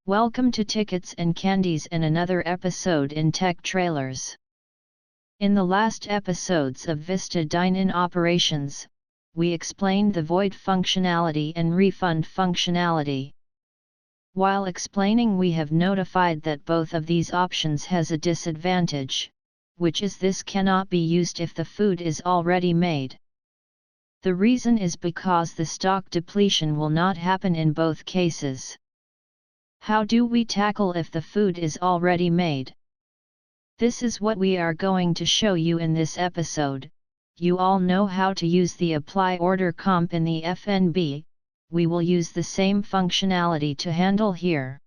Welcome to Tickets and Candies and another episode in TechTrailers. In the last episodes of Vista Dine-In operations, we explained the void functionality and refund functionality. While explaining, we have notified that both of these options has a disadvantage, which is this cannot be used if the food is already made. The reason is because the stock depletion will not happen in both cases. How do we tackle if the food is already made? This is what we are going to show you in this episode. You all know how to use the apply order comp in the FNB, we will use the same functionality to handle here.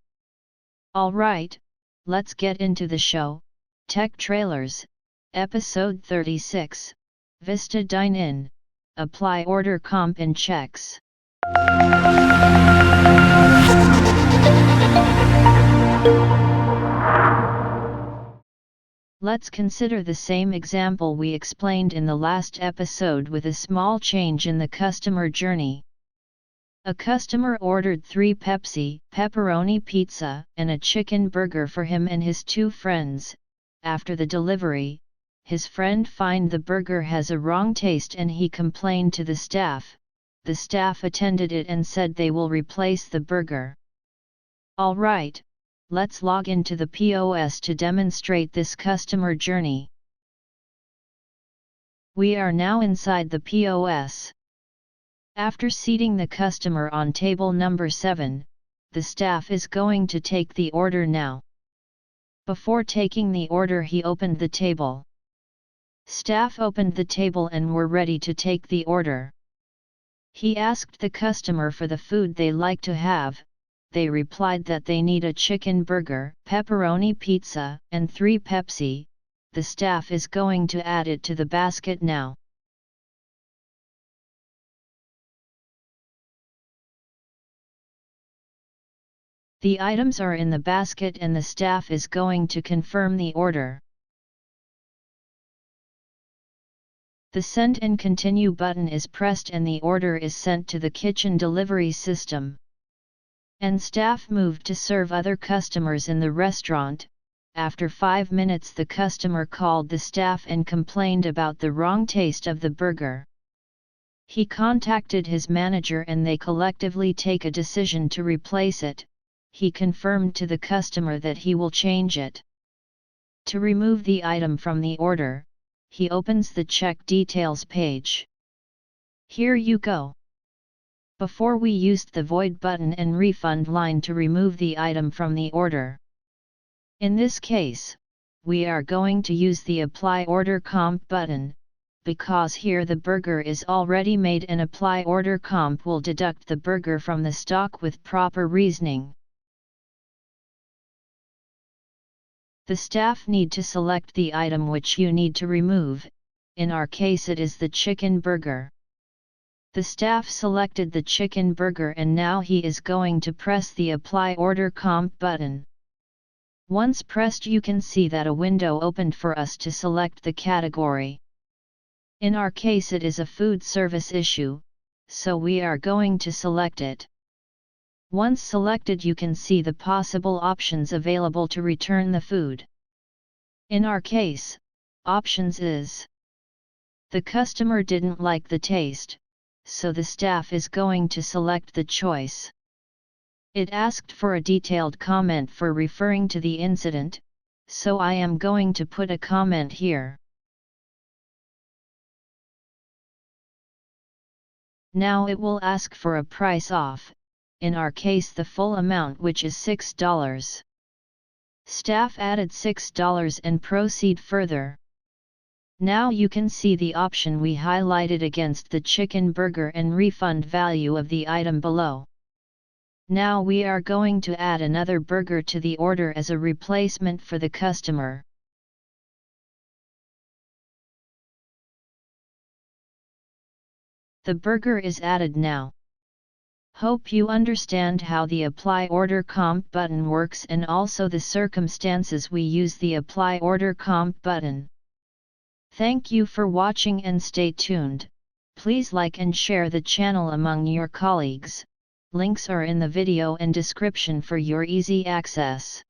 Alright, let's get into the show. TechTrailers, Episode 36, Vista Dine-In, Apply Order Comp in Checks. Let's consider the same example we explained in the last episode with a small change in the customer journey. A customer ordered 3 Pepsi, pepperoni pizza, and a chicken burger for him and his 2 friends. After the delivery, his friend find the burger has a wrong taste and he complained to the staff. The staff attended it and said they will replace the burger. Alright, let's log into the POS to demonstrate this customer journey. We are now inside the POS. After seating the customer on table number 7, the staff is going to take the order now. Before taking the order, he opened the table. Staff opened the table and were ready to take the order. He asked the customer for the food they like to have. They replied that they need a chicken burger, pepperoni pizza, and 3 Pepsi. The staff is going to add it to the basket now. The items are in the basket and the staff is going to confirm the order. The Send and Continue button is pressed and the order is sent to the kitchen delivery system. And staff moved to serve other customers in the restaurant. After 5 minutes, the customer called the staff and complained about the wrong taste of the burger. He contacted his manager and they collectively take a decision to replace it. He confirmed to the customer that he will change it. To remove the item from the order, he opens the check details page. Here you go. Before we used the void button and refund line to remove the item from the order. In this case, we are going to use the apply order comp button, because here the burger is already made and apply order comp will deduct the burger from the stock with proper reasoning. The staff need to select the item which you need to remove. In our case it is the chicken burger. The staff selected the chicken burger and now he is going to press the apply order comp button. Once pressed, you can see that a window opened for us to select the category. In our case it is a food service issue, so we are going to select it. Once selected, you can see the possible options available to return the food. In our case, options is the customer didn't like the taste, so the staff is going to select the choice. It asked for a detailed comment for referring to the incident, so I am going to put a comment here. Now it will ask for a price off. In our case the full amount, which is $6. Staff added $6 and proceed further. Now you can see the option we highlighted against the chicken burger and refund value of the item below. Now we are going to add another burger to the order as a replacement for the customer. The burger is added now. Hope you understand how the apply order comp button works and also the circumstances we use the apply order comp button. Thank you for watching and stay tuned. Please like and share the channel among your colleagues. Links are in the video and description for your easy access.